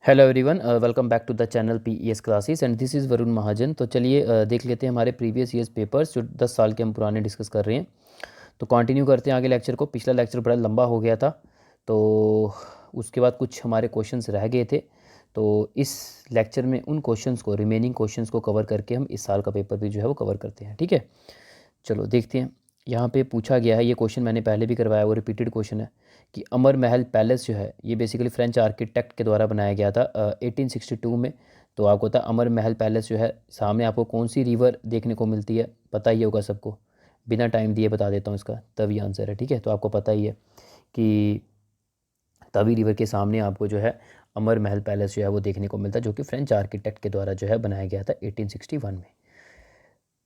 Hello everyone, welcome back to the channel PES classes and this is Varun Mahajan. तो चलिए देख लेते हैं हमारे प्रीवियस ईयर्स पेपर्स जो 10 साल के हम पुराने डिस्कस कर रहे हैं। तो कंटिन्यू करते हैं आगे लेक्चर को। पिछला लेक्चर बड़ा लंबा हो गया था, तो उसके बाद कुछ हमारे क्वेश्चंस रह गए थे। तो इस लेक्चर में उन क्वेश्चंस को, रिमेनिंग क्वेश्चंस को कवर करके हम इस साल का पेपर भी जो है वो कवर करते हैं। ठीक है, चलो देखते हैं। यहाँ पे पूछा गया है, ये क्वेश्चन मैंने पहले भी करवाया, वो रिपीटेड क्वेश्चन है कि अमर महल पैलेस जो है ये बेसिकली फ्रेंच आर्किटेक्ट के द्वारा बनाया गया था 1862 में। तो आपको पता अमर महल पैलेस जो है, सामने आपको कौन सी रिवर देखने को मिलती है, पता ही होगा सबको। बिना टाइम दिए बता देता हूँ इसका, तभी आंसर है। ठीक है, तो आपको पता ही है कि तवी रिवर के सामने आपको जो है अमर महल पैलेस जो है वो देखने को मिलता है, जो कि फ्रेंच आर्किटेक्ट के द्वारा जो है बनाया गया था 1861 में।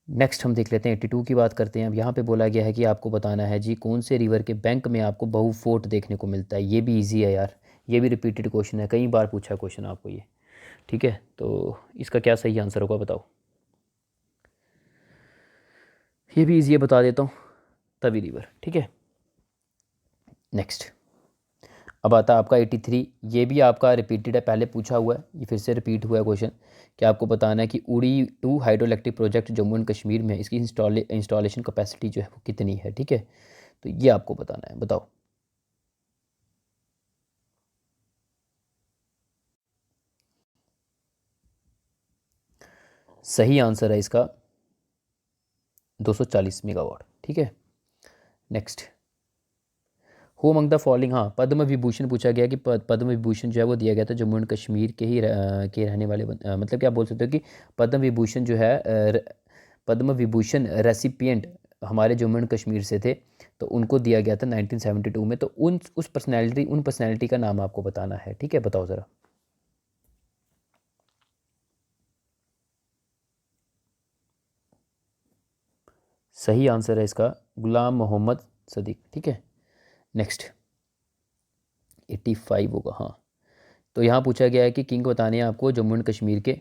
नेक्स्ट हम देख लेते हैं 82 की बात करते हैं। अब यहाँ पे बोला गया है कि आपको बताना है जी कौन से रिवर के बैंक में आपको बहु फोर्ट देखने को मिलता है। ये भी इजी है यार, ये भी रिपीटेड क्वेश्चन है, कई बार पूछा क्वेश्चन आपको ये। ठीक है, तो इसका क्या सही आंसर होगा बताओ। ये भी इजी है, बता देता हूँ, तवी रिवर। ठीक है, नेक्स्ट अब आता है आपका 83। ये भी आपका रिपीटेड है, पहले पूछा हुआ है, ये फिर से रिपीट हुआ है क्वेश्चन कि आपको बताना है कि उड़ी 2 hydro electric project Jammu and Kashmir में इसकी इंस्टॉलेशन कैपेसिटी जो है वो कितनी है। ठीक है, तो ये आपको बताना है, बताओ। सही आंसर है इसका 240 मेगावाट। ठीक है, next who among the following, हाँ पद्म विभूषण पूछा गया कि पद्म विभूषण जो है वो दिया गया था जम्मू एंड कश्मीर के ही के रहने वाले मतलब क्या बोल सकते हो कि पद्म विभूषण जो है पद्म विभूषण रेसिपिएंट हमारे जम्मू एंड कश्मीर से थे, तो उनको दिया गया था 1972 में। तो उन पर्सनैलिटी का नाम आपको बताना है। ठीक है, बताओ ज़रा। सही आंसर है इसका गुलाम मोहम्मद सदीक। ठीक है, नेक्स्ट 85 होगा, हाँ। तो यहाँ पूछा गया है कि किंग बताने हैं आपको जम्मू एंड कश्मीर के।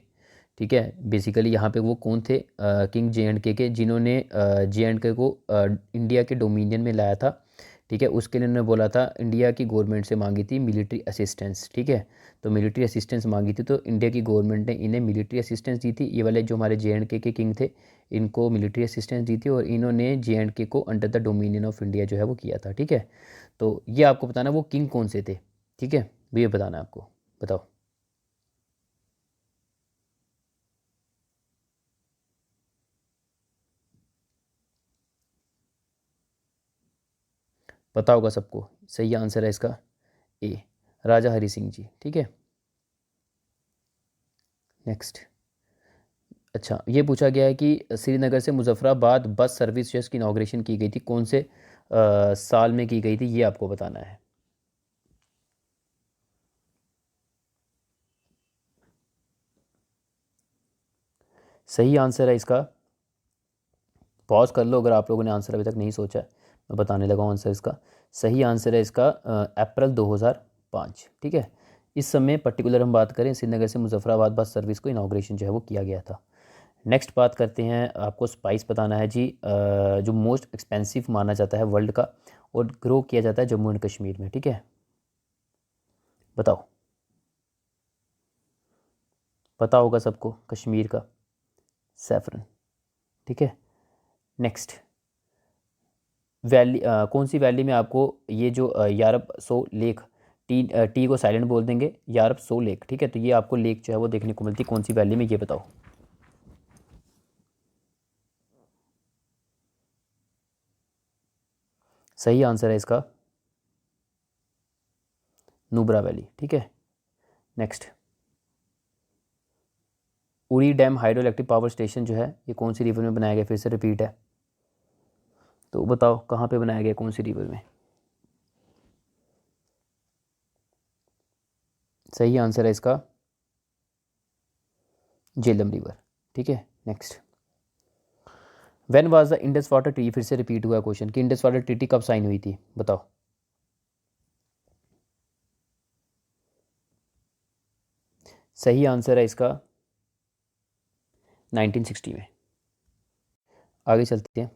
ठीक है, बेसिकली यहाँ पे वो कौन थे, किंग जे एंड के जिन्होंने जे एंड के को इंडिया के डोमिनियन में लाया था। ठीक है, उसके लिए उन्होंने बोला था, इंडिया की गवर्नमेंट से मांगी थी मिलिट्री असिस्टेंस। ठीक है, तो मिलिट्री असिस्टेंस मांगी थी, तो इंडिया की गवर्नमेंट ने इन्हें मिलिट्री असिस्टेंस दी थी। ये वाले जो हमारे जे एंड के किंग थे, इनको मिलिट्री असिस्टेंस दी थी और इन्होंने जे एंड के को under the dominion of India जो है वो किया था। ठीक है, तो ये आपको बताना वो किंग कौन से थे। ठीक है, ये बताना है आपको, बताओ। पता होगा सबको, सही आंसर है इसका ए, राजा हरी सिंह जी। ठीक है, नेक्स्ट। अच्छा, ये पूछा गया है कि श्रीनगर से मुजफ्फराबाद बस सर्विस जो है इसकी इनाग्रेशन की गई थी, कौन से साल में की गई थी, ये आपको बताना है। सही आंसर है इसका, पॉज कर लो अगर आप लोगों ने आंसर अभी तक नहीं सोचा है, मैं बताने लगा हूँ आंसर इसका। सही आंसर है इसका अप्रैल 2005। ठीक है, इस समय पर्टिकुलर हम बात करें, श्रीनगर से मुजफ्फराबाद बस सर्विस को इनाग्रेशन जो है वो किया गया था। नेक्स्ट बात करते हैं, आपको स्पाइस बताना है जी, जो मोस्ट एक्सपेंसिव माना जाता है वर्ल्ड का और ग्रो किया जाता है जम्मू एंड कश्मीर में। ठीक है, बताओ। पता होगा सबको, कश्मीर का सैफरन। ठीक है, नेक्स्ट वैली, कौन सी वैली में आपको ये जो यारब सो लेक, टी को साइलेंट बोल देंगे, यारब सो लेक। ठीक है, तो ये आपको लेक जो है वो देखने को मिलती है कौन सी वैली में, ये बताओ। सही आंसर है इसका नुब्रा वैली। ठीक है, नेक्स्ट उड़ी dam hydro electric power station जो है ये कौन सी रिवर में बनाया गया, फिर से रिपीट है, तो बताओ कहाँ पे बनाया गया, कौन सी रिवर में। सही आंसर है इसका झेलम रिवर। ठीक है, next when was the Indus water treaty, फिर से रिपीट हुआ क्वेश्चन कि इंडस वाटर ट्रीटी कब साइन हुई थी, बताओ। सही आंसर है इसका 1960 में। आगे चलते हैं।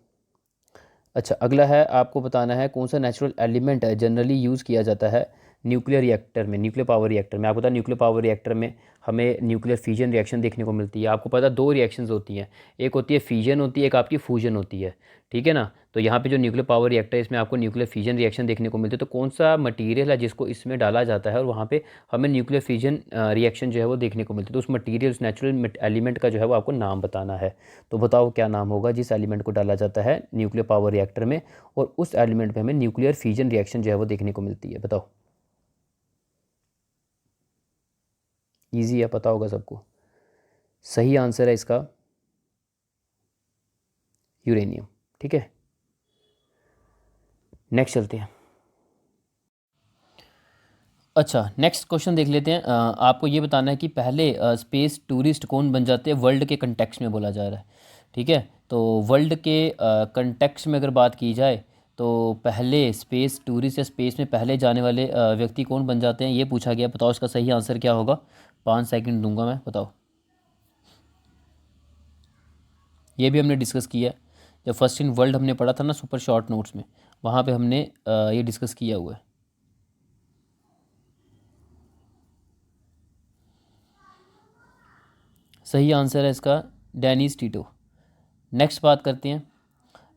अच्छा, अगला है आपको बताना है कौन सा नेचुरल एलिमेंट है जनरली यूज़ किया जाता है न्यूक्लियर रिएक्टर में, न्यूक्लियर पावर रिएक्टर में, आपको पता है न्यूक्लियर पावर रिएक्टर में हमें न्यूक्लियर फिजन रिएक्शन देखने को मिलती है। आपको पता है दो रिएक्शंस होती हैं, एक होती है फिजन होती है, एक आपकी फ्यूजन होती है, ठीक है ना। तो यहाँ पे जो न्यूक्लियर पावर रिएक्टर है इसमें आपको न्यूक्लियर फिजन रिएक्शन देखने को मिलती है। तो कौन सा मटीरियल है जिसको इसमें डाला जाता है और वहाँ पे हमें न्यूक्लियर फिजन रिएक्शन जो है वो देखने को मिलती है। तो उस मटीरियल, उस नेचुरल एलिमेंट का जो है वो आपको नाम बताना है। तो बताओ क्या नाम होगा जिस एलिमेंट को डाला जाता है न्यूक्लियर पावर रिएक्टर में और उस एलिमेंट में हमें न्यूक्लियर फिजन रिएक्शन जो है वो देखने को मिलती है। बताओ। ईजी है, पता होगा सबको। सही आंसर है इसका यूरेनियम, ठीक है। नेक्स्ट चलते हैं। अच्छा, नेक्स्ट क्वेश्चन देख लेते हैं। आपको ये बताना है कि पहले स्पेस टूरिस्ट कौन बन जाते हैं वर्ल्ड के कंटेक्स्ट में, बोला जा रहा है, ठीक है। तो वर्ल्ड के कंटेक्स्ट में अगर बात की जाए तो पहले स्पेस टूरिस्ट या स्पेस में पहले जाने वाले व्यक्ति कौन बन जाते हैं, ये पूछा गया। बताओ इसका सही आंसर क्या होगा। 5 सेकंड दूंगा मैं, बताओ। ये भी हमने डिस्कस किया है जब फर्स्ट इन वर्ल्ड हमने पढ़ा था ना सुपर शॉर्ट नोट्स में, वहाँ पे हमने ये डिस्कस किया हुआ है। सही आंसर है इसका डेनिस टीटो। नेक्स्ट बात करते हैं।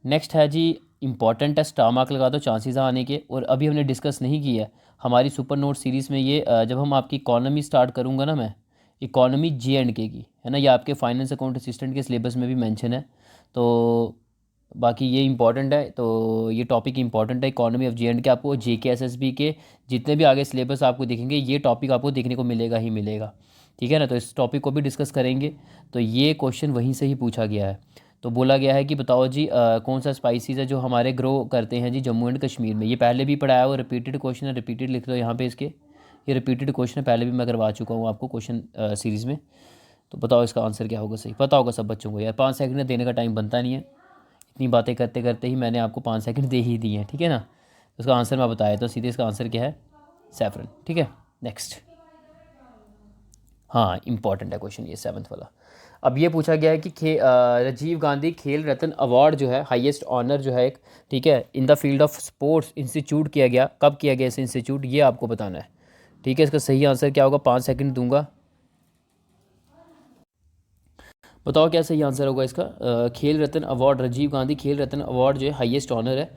नेक्स्ट है जी, इंपॉर्टेंट है, स्टार मार्क लगा दो चांसेस आने के। और अभी हमने डिस्कस नहीं किया हमारी सुपर नोट सीरीज़ में ये जब हम आपकी इकॉनमी स्टार्ट करूँगा ना मैं, इकॉनमी J&K की, है ना, ये आपके फाइनेंस अकाउंट असिस्टेंट के सिलेबस में भी मेंशन है। तो बाकी ये इंपॉर्टेंट है, तो ये टॉपिक इंपॉर्टेंट है, इकॉनमी ऑफ J&K। आपको JK SSB के जितने भी आगे सिलेबस आपको दिखेंगे ये टॉपिक आपको देखने को मिलेगा ही मिलेगा, ठीक है ना। तो इस टॉपिक को भी डिस्कस करेंगे। तो ये क्वेश्चन वहीं से ही पूछा गया है। तो बोला गया है कि बताओ जी कौन सा स्पाइसीज़ है जो हमारे ग्रो करते हैं जी जम्मू एंड कश्मीर में। ये पहले भी पढ़ाया हुआ रिपीटेड क्वेश्चन है, रिपीटेड लिख दो यहाँ पे इसके, ये रिपीटेड क्वेश्चन है, पहले भी मैं करवा चुका हूँ आपको क्वेश्चन सीरीज़ में। तो बताओ इसका आंसर क्या होगा। सही पता होगा सब बच्चों को यार, 5 सेकंड देने का टाइम बनता नहीं है, इतनी बातें करते करते ही मैंने आपको 5 सेकंड दे ही दिए हैं, ठीक है ना। तो उसका आंसर मैं बताया तो सीधे इसका आंसर क्या है, सैफरन, ठीक है। नेक्स्ट, हाँ इंपॉर्टेंट है क्वेश्चन ये 7th वाला। अब ये पूछा गया है कि राजीव गांधी खेल रत्न अवार्ड जो है हाईएस्ट ऑनर जो है एक, ठीक है, in the field of sports institute किया गया, कब किया गया इस इंस्टीट्यूट, ये आपको बताना है, ठीक है। इसका सही आंसर क्या होगा, 5 सेकंड दूंगा, बताओ क्या सही आंसर होगा इसका। खेल रत्न अवार्ड, राजीव गांधी खेल रत्न अवार्ड जो है हाईएस्ट ऑनर है।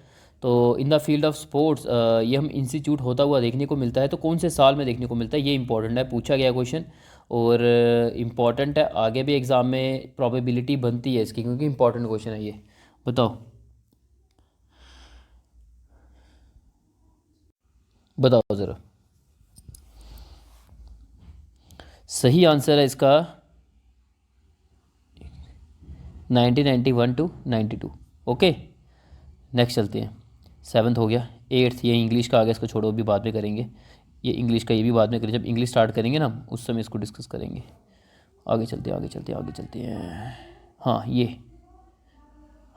तो in the field of sports ये हम इंस्टीट्यूट होता हुआ देखने को मिलता है। तो कौन से साल में देखने को मिलता है, ये इंपॉर्टेंट है, पूछा गया क्वेश्चन। और इम्पॉर्टेंट है, आगे भी एग्ज़ाम में प्रोबेबिलिटी बनती है इसकी, क्योंकि इंपॉर्टेंट क्वेश्चन है ये। बताओ बताओ ज़रा। सही आंसर है इसका 1991 to 92। ओके, नेक्स्ट चलते हैं। 7th हो गया, 8th ये इंग्लिश का आ गया, इसको छोड़ो अभी बाद में करेंगे। ये इंग्लिश का ये भी बाद में करेंगे, जब इंग्लिश स्टार्ट करेंगे ना उस समय इसको डिस्कस करेंगे। आगे चलते हैं, आगे चलते हैं, आगे चलते हैं। हाँ ये,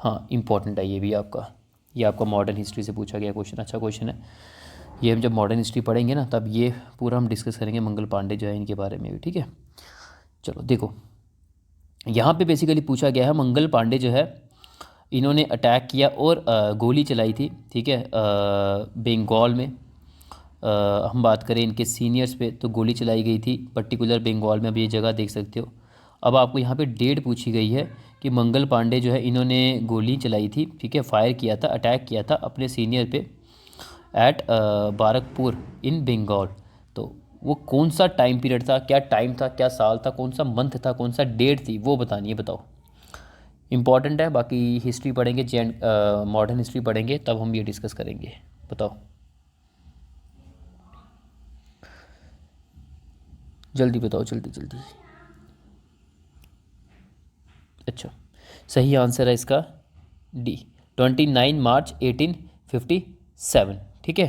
हाँ इंपॉर्टेंट है ये भी आपका, ये आपका मॉडर्न हिस्ट्री से पूछा गया क्वेश्चन, अच्छा क्वेश्चन है ये। हम जब मॉडर्न हिस्ट्री पढ़ेंगे ना तब ये पूरा हम डिस्कस करेंगे मंगल पांडे जो है इनके बारे में भी, ठीक है। चलो देखो, यहाँ पे बेसिकली पूछा गया है मंगल पांडे जो है इन्होंने अटैक किया और गोली चलाई थी, ठीक है, बंगाल में। हम बात करें इनके सीनियर्स पे तो गोली चलाई गई थी पर्टिकुलर बंगाल में, अब ये जगह देख सकते हो। अब आपको यहाँ पे डेट पूछी गई है कि मंगल पांडे जो है इन्होंने गोली चलाई थी, ठीक है, फायर किया था, अटैक किया था अपने सीनियर पे एट बारकपुर इन बंगाल। तो वो कौन सा टाइम पीरियड था, क्या टाइम था, क्या साल था, कौन सा मंथ था, कौन सा डेट थी, वो बतानी है। बताओ, इंपॉर्टेंट है। बाकी हिस्ट्री पढ़ेंगे, मॉडर्न हिस्ट्री पढ़ेंगे तब हम ये डिस्कस करेंगे। बताओ जल्दी बताओ, जल्दी जल्दी। अच्छा, सही आंसर है इसका डी, 29 मार्च 1857, ठीक है।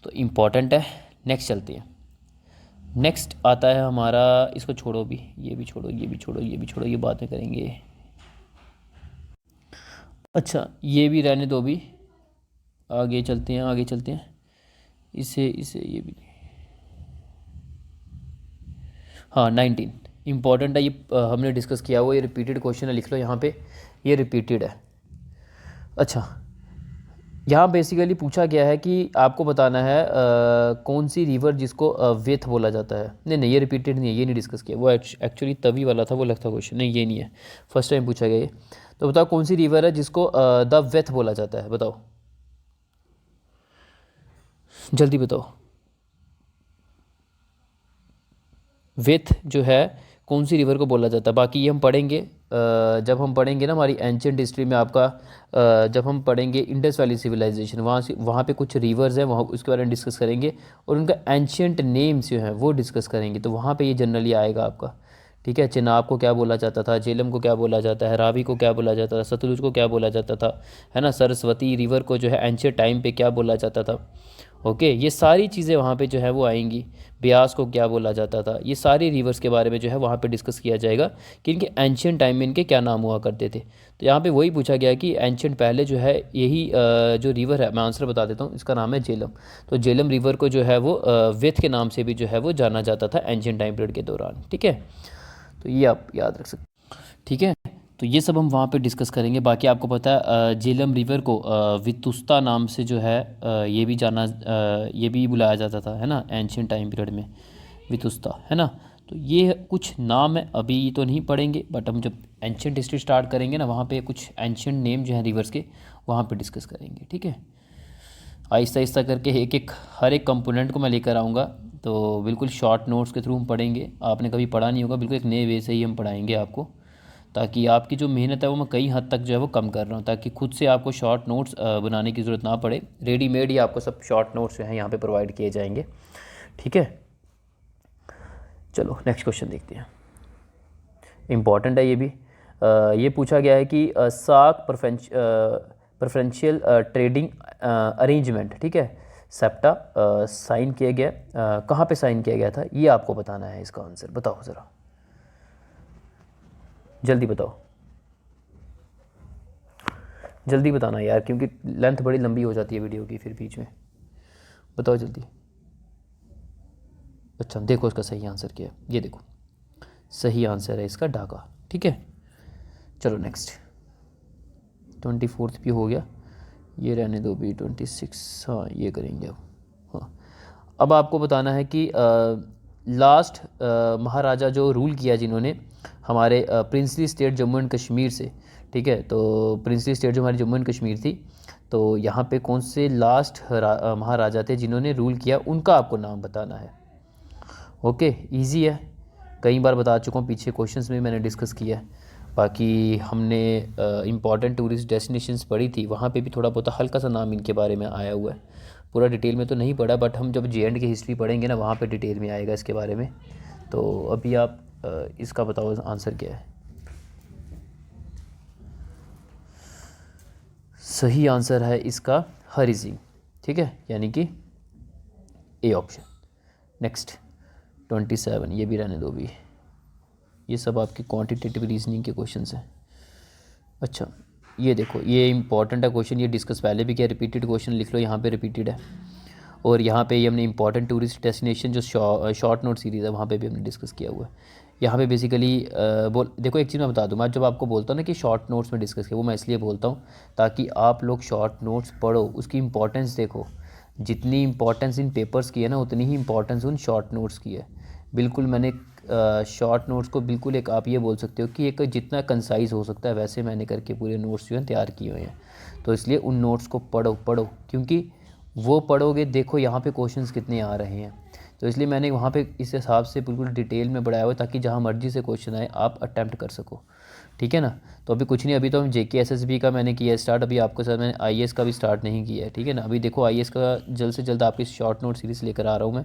तो इम्पॉर्टेंट है। नेक्स्ट चलते हैं। नेक्स्ट आता है हमारा, इसको छोड़ो भी, ये भी छोड़ो, ये भी छोड़ो, ये भी छोड़ो, ये बाद में करेंगे। अच्छा ये भी रहने दो अभी, आगे चलते हैं, आगे चलते हैं। इसे इसे ये भी, हाँ 19 इंपॉर्टेंट है ये, हमने डिस्कस किया हुआ, ये रिपीटेड क्वेश्चन है, लिख लो यहाँ पे, ये रिपीटेड है। अच्छा यहाँ बेसिकली पूछा गया है कि आपको बताना है कौन सी रिवर जिसको वेथ बोला जाता है। नहीं नहीं, ये रिपीटेड नहीं है, ये नहीं डिस्कस किया, वो एक्चुअली तवी वाला था, वो लगता क्वेश्चन, नहीं ये नहीं है, फर्स्ट टाइम पूछा गया ये। तो बताओ कौन सी रिवर है जिसको द वेथ बोला जाता है, बताओ जल्दी बताओ। वेथ जो है कौन सी रिवर को बोला जाता है, बाकी ये हम पढ़ेंगे जब हम पढ़ेंगे ना हमारी एंशियंट हिस्ट्री में आपका, जब हम पढ़ेंगे इंडस वैली सिविलाइजेशन, वहाँ पे कुछ रिवर्स हैं, वहाँ उसके बारे में डिस्कस करेंगे और उनका एंशियंट नेम्स जो हैं वो डिस्कस करेंगे, तो वहाँ पे ये जनरली आएगा आपका। ठीक है, चिनाब को क्या बोला जाता था, झेलम को क्या बोला जाता है, रावी को क्या बोला जाता था, सतलुज को क्या बोला जाता था, है ना, सरस्वती रिवर को जो है एंशियंट टाइम पे क्या बोला जाता था। ओके, ये सारी चीज़ें वहाँ पे जो है वो आएंगी। ब्यास को क्या बोला जाता था, ये सारी रिवर्स के बारे में जो है वहाँ पे डिस्कस किया जाएगा कि इनके एंशियंट टाइम में इनके क्या नाम हुआ करते थे। तो यहाँ पे वही पूछा गया कि एंशियंट पहले जो है यही जो रिवर है, मैं आंसर बता देता हूँ, इसका नाम है झेलम। तो झेलम रिवर को जो है वो वेथ के नाम से भी जो है वो जाना जाता था एंशियंट टाइम पीरियड के दौरान। ठीक है, तो ये आप याद रख सकते। ठीक है, तो ये सब हम वहाँ पे डिस्कस करेंगे। बाकी आपको पता है झेलम रिवर को वितुस्ता नाम से जो है ये भी जाना ये भी बुलाया जाता था, है ना, एंशियंट टाइम पीरियड में, वितुस्ता, है ना। तो ये कुछ नाम है, अभी तो नहीं पढ़ेंगे, बट हम जब एंशियंट हिस्ट्री स्टार्ट करेंगे ना, वहाँ पे कुछ एंशियंट नेम जो हैं रिवर्स के, वहाँ पे डिस्कस करेंगे। ठीक है, आहिस्ता आहिस्ता करके एक एक हर एक कंपोनेंट को मैं लेकर आऊँगा, तो बिल्कुल शॉर्ट नोट्स के थ्रू हम पढ़ेंगे। आपने कभी पढ़ा नहीं होगा, बिल्कुल एक नए वे से ही हम पढ़ाएंगे आपको, ताकि आपकी जो मेहनत है वो मैं कई हद तक जो है वो कम कर रहा हूँ, ताकि खुद से आपको शॉर्ट नोट्स बनाने की ज़रूरत ना पड़े। रेडीमेड ही आपको सब शॉर्ट नोट्स जो हैं यहाँ पे प्रोवाइड किए जाएंगे। ठीक है, चलो नेक्स्ट क्वेश्चन देखते हैं, इम्पॉर्टेंट है ये भी। ये पूछा गया है कि साक प्रेफरेंशियल ट्रेडिंग अरेंजमेंट, ठीक है, सेप्टा साइन किया गया, कहाँ पे साइन किया गया था, ये आपको बताना है। इसका आंसर बताओ ज़रा, जल्दी बताओ, जल्दी बताना यार, क्योंकि लेंथ बड़ी लंबी हो जाती है वीडियो की फिर बीच में। बताओ जल्दी। अच्छा देखो इसका सही आंसर क्या है, ये देखो सही आंसर है इसका ढाका। ठीक है, चलो नेक्स्ट, 24 भी हो गया, ये रहने दो भी, 26, हाँ ये करेंगे अब। हाँ, अब आपको बताना है कि लास्ट महाराजा जो रूल किया जिन्होंने हमारे princely state Jammu and Kashmir से, ठीक है, तो प्रिंसली स्टेट जो हमारी जम्मू एंड कश्मीर थी, तो यहाँ पे कौन से लास्ट महाराजा थे जिन्होंने रूल किया, उनका आपको नाम बताना है। ओके, इजी है, कई बार बता चुका हूँ, पीछे क्वेश्चंस में मैंने डिस्कस किया है। बाकी हमने इम्पॉर्टेंट टूरिस्ट डेस्टिनेशंस पढ़ी थी, वहाँ पे भी थोड़ा बहुत हल्का सा नाम इनके बारे में आया हुआ है, पूरा डिटेल में तो नहीं पढ़ा, बट हम जब जे एंड की हिस्ट्री पढ़ेंगे ना, वहाँ पे डिटेल में आएगा इसके बारे में। तो अभी आप इसका बताओ आंसर क्या है। सही आंसर है इसका हरी सिंह। ठीक है, यानी कि ए ऑप्शन। नेक्स्ट 27, ये भी रहने दो भी, ये सब आपके क्वांटिटेटिव रीजनिंग के क्वेश्चंस हैं। अच्छा ये देखो, ये इंपॉर्टेंट है क्वेश्चन, ये डिस्कस पहले भी किया, रिपीटेड क्वेश्चन लिख लो, यहाँ पे रिपीटेड है। और यहाँ पे ये हमने इंपॉर्टेंट टूरिस्ट डेस्टिनेशन जो शॉर्ट नोट सीरीज़ है वहाँ पे भी हमने डिस्कस किया हुआ है। यहाँ पे बेसिकली देखो एक चीज़ मैं बता दूँ, मैं जब आपको बोलता हूँ ना कि शॉर्ट नोट्स में डिस्कस किया, वो मैं इसलिए बोलता हूँ ताकि आप लोग शॉर्ट नोट्स पढ़ो, उसकी इंपॉर्टेंस देखो। जितनी इंपॉर्टेंस इन पेपर्स की है ना, उतनी ही इंपॉर्टेंस उन शॉर्ट नोट्स की है। बिल्कुल मैंने शॉर्ट नोट्स को बिल्कुल एक आप ये बोल सकते हो कि एक जितना कंसाइज हो सकता है वैसे मैंने करके पूरे नोट्स जो हैं तैयार किए हुए हैं। तो इसलिए उन नोट्स को पढ़ो, क्योंकि वो पढ़ोगे, देखो यहाँ पे क्वेश्चंस कितने आ रहे हैं, तो इसलिए मैंने वहाँ पे इस हिसाब से बिल्कुल डिटेल में बढ़ाया हुआ है ताकि जहाँ मर्जी से क्वेश्चन आए आप अटैम्प्ट कर सको। ठीक है ना, तो अभी कुछ नहीं, अभी तो हम जेके एसएसबी का मैंने किया स्टार्ट, अभी आपके साथ मैंने आईएएस का भी स्टार्ट नहीं किया है। ठीक है ना, अभी देखो आईएएस का जल्द से जल्द आपकी शॉर्ट नोट सीरीज़ लेकर आ रहा हूँ मैं,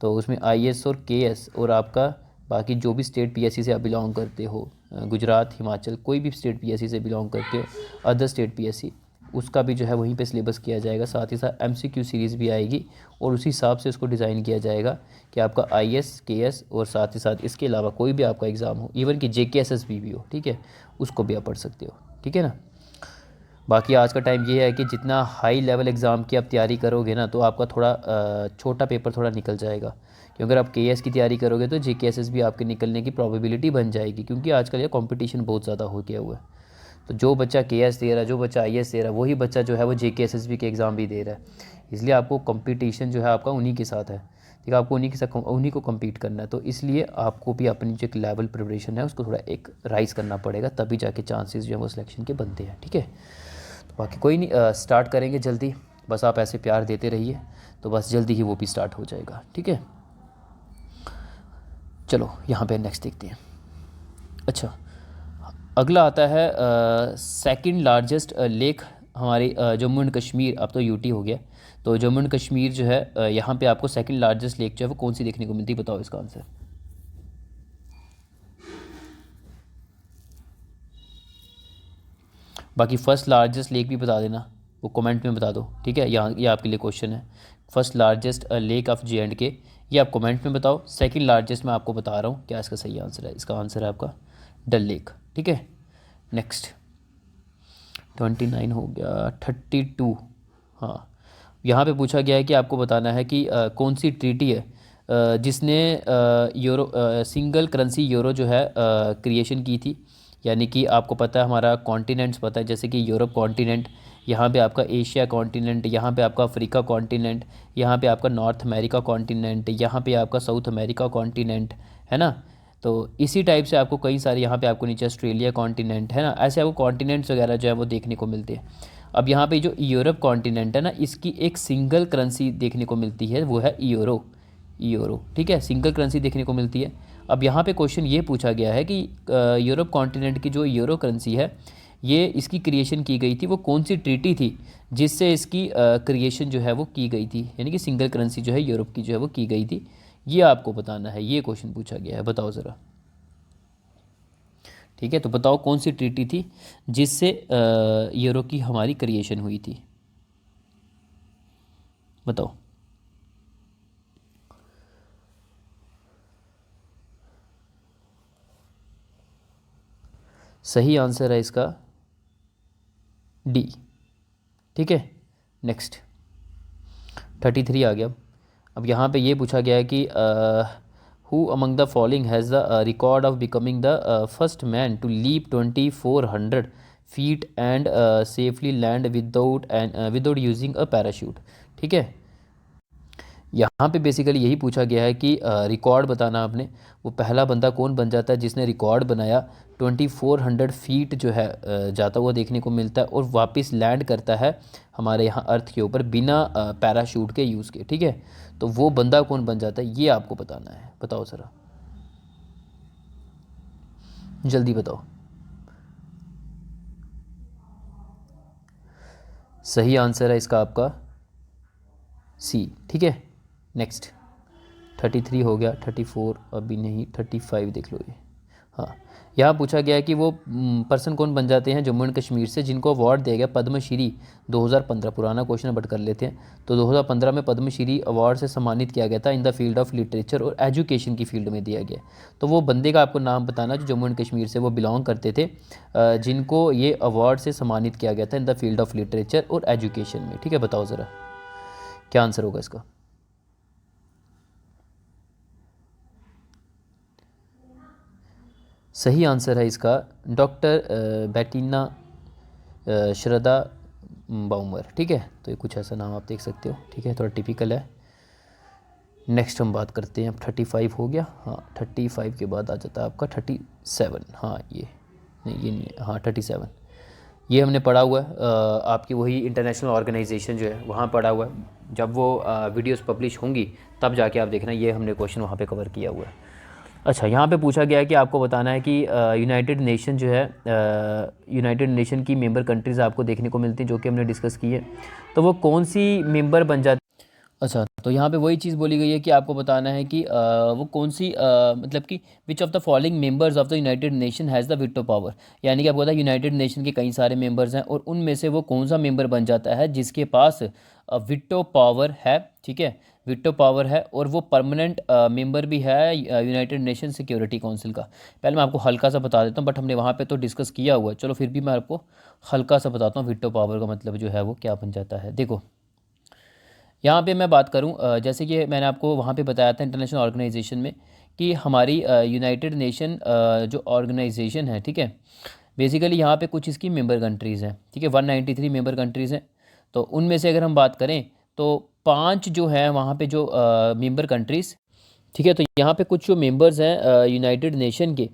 तो उसमें आईएएस और केएस और आपका बाकी जो भी स्टेट पीएससी से आप बिलोंग करते हो, गुजरात, हिमाचल, कोई भी स्टेट पीएससी से बिलोंग करते हो, अदर स्टेट पीएससी, उसका भी जो है वहीं पे सिलेबस किया जाएगा। साथ ही साथ एमसीक्यू सीरीज़ भी आएगी और उसी हिसाब से उसको डिज़ाइन किया जाएगा कि आपका आईएएस, केएस और साथ ही साथ इसके अलावा कोई भी आपका एग्ज़ाम हो, इवन कि जेकेएसएसबी भी हो, ठीक है, उसको भी आप पढ़ सकते हो। ठीक है ना, बाकी आज का टाइम ये है कि जितना हाई लेवल एग्ज़ाम की आप तैयारी करोगे ना, तो आपका थोड़ा छोटा पेपर थोड़ा निकल जाएगा, क्योंकि अगर आप केएस की तैयारी करोगे तो जेकेएसएस भी आपके निकलने की प्रोबेबिलिटी बन जाएगी, क्योंकि आजकल ये कंपटीशन बहुत ज़्यादा हो गया हुआ है। तो जो बच्चा KS दे रहा है, जो बच्चा IS दे रहा है, वही बच्चा जो है वो JK SSB के एग्ज़ाम भी दे रहा है। इसलिए आपको कंपटीशन जो है आपका उन्हीं के साथ है, ठीक है, आपको उन्हीं के साथ उन्हीं को कम्पीट करना है। तो इसलिए आपको भी अपनी जो एक लेवल प्रिपरेशन है उसको थोड़ा एक राइज़ करना पड़ेगा, तभी जाके चांसेस जो है वो सिलेक्शन के बनते हैं, ठीक है। तो बाकी कोई नहीं, स्टार्ट करेंगे जल्दी, बस आप ऐसे प्यार देते रहिए, तो बस जल्दी ही वो भी स्टार्ट हो जाएगा, ठीक है। चलो यहाँ पे नेक्स्ट देखते हैं। अच्छा, अगला आता है सेकंड लार्जेस्ट लेक हमारे जम्मू एंड कश्मीर, अब तो यूटी हो गया, तो जम्मू एंड कश्मीर जो है यहाँ पे आपको सेकंड लार्जेस्ट लेक जो है वो कौन सी देखने को मिलती है, बताओ इसका आंसर। बाकी फर्स्ट लार्जेस्ट लेक भी बता देना, वो कमेंट में बता दो, ठीक है। यहाँ ये आपके लिए क्वेश्चन है, first largest lake of JNK, ये आप कमेंट में बताओ। सेकंड लार्जेस्ट मैं आपको बता रहा हूँ क्या इसका सही आंसर है, इसका आंसर है आपका डल लेक, ठीक है। नेक्स्ट 29 हो गया, 32, हाँ, यहाँ पे पूछा गया है कि आपको बताना है कि कौन सी ट्रीटी है जिसने यूरो सिंगल करेंसी यूरो जो है क्रिएशन की थी। यानी कि आपको पता है हमारा कॉन्टिनेंट्स पता है, जैसे कि यूरोप कॉन्टिनेंट, यहाँ पे आपका एशिया कॉन्टिनेंट, यहाँ पे आपका अफ्रीका कॉन्टिनेंट, यहाँ पे आपका नॉर्थ अमेरिका कॉन्टिनेंट, यहाँ पे आपका साउथ अमेरिका कॉन्टिनेंट, है ना। तो इसी टाइप से आपको कई सारे, यहाँ पे आपको नीचे ऑस्ट्रेलिया कॉन्टिनेंट है ना, ऐसे आपको कॉन्टिनेंट्स वगैरह जो है वो देखने को मिलते हैं। अब यहाँ पे जो यूरोप कॉन्टिनेंट है ना, इसकी एक सिंगल करेंसी देखने को मिलती है, वो है यूरो, ठीक है, सिंगल करेंसी देखने को मिलती है। अब यहाँ पे क्वेश्चन ये पूछा गया है कि यूरोप कॉन्टिनेंट की जो यूरो करेंसी है, ये इसकी क्रिएशन की गई थी, वो कौन सी ट्रीटी थी जिससे इसकी क्रिएशन जो है वो की गई थी, यानी कि सिंगल करेंसी जो है यूरोप की जो है वो की गई थी, ये आपको बताना है, ये क्वेश्चन पूछा गया है, बताओ ज़रा, ठीक है। तो बताओ कौन सी ट्रीटी थी जिससे यूरो की हमारी क्रिएशन हुई थी, बताओ। सही आंसर है इसका डी, ठीक है। नेक्स्ट 33 आ गया। अब यहाँ पे ये पूछा गया है कि who among the following has the record of becoming the first man to leap 2400 feet and safely land without using a parachute, ठीक है। यहाँ पे बेसिकली यही पूछा गया है कि रिकॉर्ड बताना आपने, वो पहला बंदा कौन बन जाता है जिसने रिकॉर्ड बनाया 2400 फीट जो है जाता हुआ देखने को मिलता है और वापस लैंड करता है हमारे यहाँ अर्थ के ऊपर बिना पैराशूट के यूज़ के, ठीक है। तो वो बंदा कौन बन जाता है ये आपको बताना है, बताओ ज़रा, जल्दी बताओ। सही आंसर है इसका आपका सी, ठीक है। नेक्स्ट 33 हो गया, 34 अभी नहीं, 35 देख लो ये, हाँ। यहाँ पूछा गया है कि वो पर्सन कौन बन जाते हैं जम्मू एंड कश्मीर से जिनको अवार्ड दिया गया पद्मश्री 2015, पुराना क्वेश्चन बट कर लेते हैं। तो 2015 में पद्मश्री अवार्ड से सम्मानित किया गया था in the field of literature और एजुकेशन की फील्ड में दिया गया। तो वो बंदे का आपको नाम बताना जो जम्मू एंड कश्मीर से वो बिलोंग करते थे, जिनको ये अवार्ड से सम्मानित किया गया था in the field of literature और एजुकेशन में, ठीक है। बताओ ज़रा क्या आंसर होगा इसका। सही आंसर है इसका डॉक्टर बेटिना श्रद्धा बाउमर, ठीक है। तो ये कुछ ऐसा नाम आप देख सकते हो, ठीक है, थोड़ा टिपिकल है। नेक्स्ट हम बात करते हैं, अब 35 हो गया, हाँ 35 के बाद आ जाता है आपका 37, हाँ ये नहीं, ये नहीं है, हाँ 37 ये हमने पढ़ा हुआ है, आपकी वही इंटरनेशनल ऑर्गेनाइजेशन जो है वहाँ पढ़ा हुआ है, जब वो वीडियोस पब्लिश होंगी तब जाके आप देखना, ये हमने क्वेश्चन वहाँ पे कवर किया हुआ है। अच्छा, यहाँ पे पूछा गया है कि आपको बताना है कि यूनाइटेड नेशन जो है, यूनाइटेड नेशन की मेंबर कंट्रीज़ आपको देखने को मिलती हैं जो कि हमने डिस्कस की है, तो वो कौन सी मेंबर बन जाती। अच्छा, तो यहाँ पे वही चीज़ बोली गई है कि आपको बताना है कि वो कौन सी मतलब कि which of the following members of the United nation has the veto power, यानी कि आपको पता है यूनाइटेड नेशन के कई सारे मेंबर्स हैं और उनमें से वो कौन सा मेंबर बन जाता है जिसके पास वीटो पावर है, ठीक है, वीटो पावर है और वो परमानेंट मेंबर भी है यूनाइटेड नेशन सिक्योरिटी काउंसिल का। पहले मैं आपको हल्का सा बता देता हूँ, बट हमने वहाँ पे तो डिस्कस किया हुआ है, चलो फिर भी मैं आपको हल्का सा बताता हूँ वीटो पावर का मतलब जो है वो क्या बन जाता है। देखो यहाँ पे मैं बात करूँ, जैसे कि मैंने आपको वहाँ पे बताया था इंटरनेशनल ऑर्गेनाइजेशन में कि हमारी यूनाइटेड नेशन जो ऑर्गेनाइजेशन है, ठीक है, बेसिकली यहाँ पे कुछ इसकी मेंबर कंट्रीज़ हैं, ठीक है, 193 मेंबर कंट्रीज़ हैं। तो उनमें से अगर हम बात करें तो 5 जो है वहाँ पे जो मेंबर कंट्रीज़, ठीक है, तो यहाँ पे कुछ जो मेंबर्स हैं यूनाइटेड नेशन के,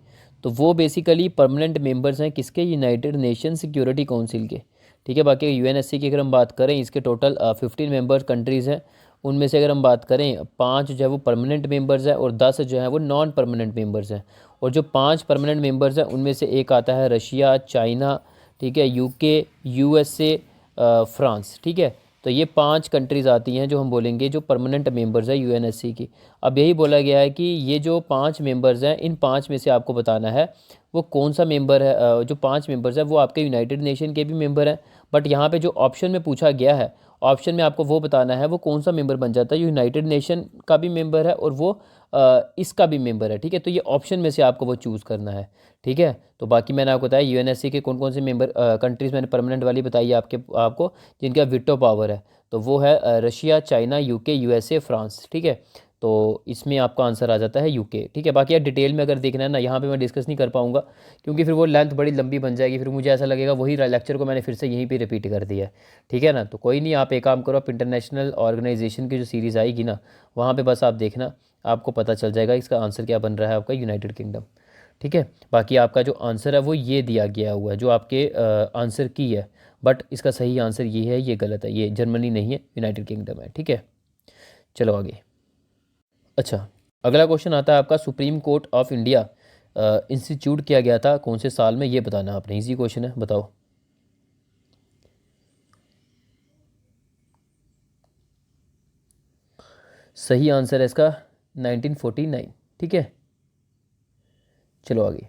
तो वो बेसिकली परमानेंट मेंबर्स हैं किसके, यूनाइटेड नेशन सिक्योरिटी काउंसिल के, ठीक है। बाकी यूएनएससी की अगर हम बात करें, इसके टोटल 15 मेंबर कंट्रीज़ हैं। उनमें से अगर हम बात करें 5 जो है वो परमानेंट मेंबर्स हैं और 10 जो है वो नॉन परमानेंट मेंबर्स हैं। और जो 5 परमानेंट मेंबर्स हैं उनमें से एक आता है रशिया, चाइना, ठीक है, यूके, यूएसए, फ्रांस, ठीक है। तो ये 5 कंट्रीज़ आती हैं जो हम बोलेंगे जो परमानेंट मेंबर्स है यूएनएससी की। अब यही बोला गया है कि ये जो 5 मेंबर्स हैं, इन 5 में से आपको बताना है वो कौन सा मेंबर है। जो 5 मेंबर्स हैं वो आपके यूनाइटेड नेशन के भी मेंबर हैं, बट यहाँ पे जो ऑप्शन में पूछा गया है, ऑप्शन में आपको वो बताना है वो कौन सा मेंबर बन जाता है, यूनाइटेड नेशन का भी मेंबर है और वो इसका भी मेंबर है, ठीक है। तो ये ऑप्शन में से आपको वो चूज़ करना है, ठीक है। तो बाकी मैंने आपको बताया यूएनएससी के कौन कौन से मेंबर कंट्रीज़ मैंने परमानेंट वाली बताई है आपको जिनका विटो पावर है, तो वो है Russia, China, UK, USA, France, ठीक है। तो इसमें आपका आंसर आ जाता है यूके, ठीक है। बाकी यार डिटेल में अगर देखना है ना, यहाँ पे मैं डिस्कस नहीं कर पाऊँगा क्योंकि फिर वो लेंथ बड़ी लंबी बन जाएगी, फिर मुझे ऐसा लगेगा वही लेक्चर को मैंने फिर से यहीं पे रिपीट कर दिया है, ठीक है ना। तो कोई नहीं, आप एक काम करो, आप इंटरनेशनल ऑर्गेनाइजेशन की जो सीरीज़ आएगी ना, वहाँ पे बस आप देखना, आपको पता चल जाएगा इसका आंसर क्या बन रहा है, आपका यूनाइटेड किंगडम, ठीक है। बाकी आपका जो आंसर है वो ये दिया गया हुआ है जो आपके आंसर की है, बट इसका सही आंसर ये है, ये गलत है, ये जर्मनी नहीं है, यूनाइटेड किंगडम है, ठीक है। चलो आगे। अच्छा, अगला क्वेश्चन आता है आपका, supreme court of India institute किया गया था कौन से साल में, ये बताना आपने। इजी क्वेश्चन है, बताओ। सही आंसर है इसका 1949, ठीक है। चलो आगे।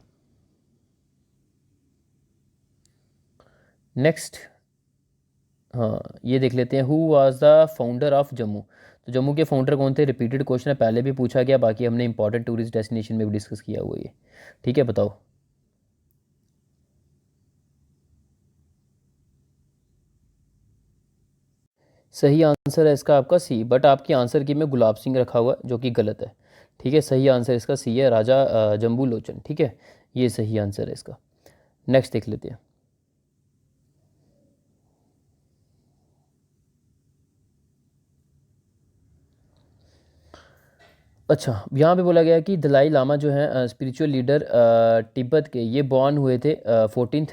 नेक्स्ट, हाँ ये देख लेते हैं, who was the founder of Jammu. तो जम्मू के फाउंडर कौन थे, रिपीटेड क्वेश्चन है, पहले भी पूछा गया, बाकी हमने इंपॉर्टेंट टूरिस्ट डेस्टिनेशन में भी डिस्कस किया हुआ ये, ठीक है, बताओ। सही आंसर है इसका आपका सी, बट आपकी आंसर की में गुलाब सिंह रखा हुआ है जो कि गलत है, ठीक है। सही आंसर इसका सी है, राजा जम्बू लोचन, ठीक है, ये सही आंसर है इसका। नेक्स्ट देख लेते हैं। अच्छा, यहाँ पे बोला गया है कि दलाई लामा जो है स्पिरिचुअल लीडर तिब्बत के, ये बॉर्न हुए थे 14th,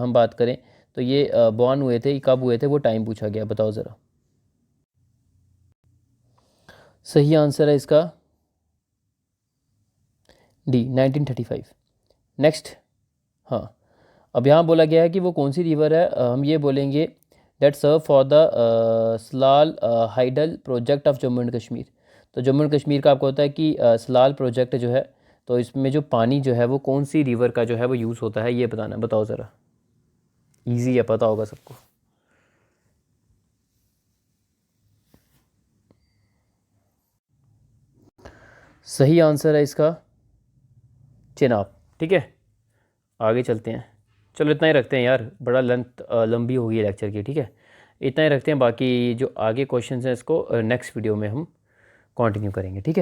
हम बात करें तो ये बॉर्न हुए थे, कब हुए थे, वो टाइम पूछा गया, बताओ ज़रा। सही आंसर है इसका डी, 1935। नेक्स्ट, हाँ, अब यहाँ बोला गया है कि वो कौन सी रिवर है, हम ये बोलेंगे that serve for the Salal hydel project of Jammu and Kashmir. तो जम्मू एंड कश्मीर का आपको होता है कि सलाल प्रोजेक्ट जो है, तो इसमें जो पानी जो है वो कौन सी रिवर का जो है वो यूज़ होता है, ये बताना, बताओ ज़रा। इजी है, पता होगा सबको। सही आंसर है इसका चेनाब, ठीक है। आगे चलते हैं, चलो इतना ही रखते हैं यार, बड़ा लेंथ लंबी होगी लेक्चर की, ठीक है, इतना ही रखते हैं। बाकी जो आगे क्वेश्चन हैं इसको नेक्स्ट वीडियो में हम कंटिन्यू करेंगे, ठीक है।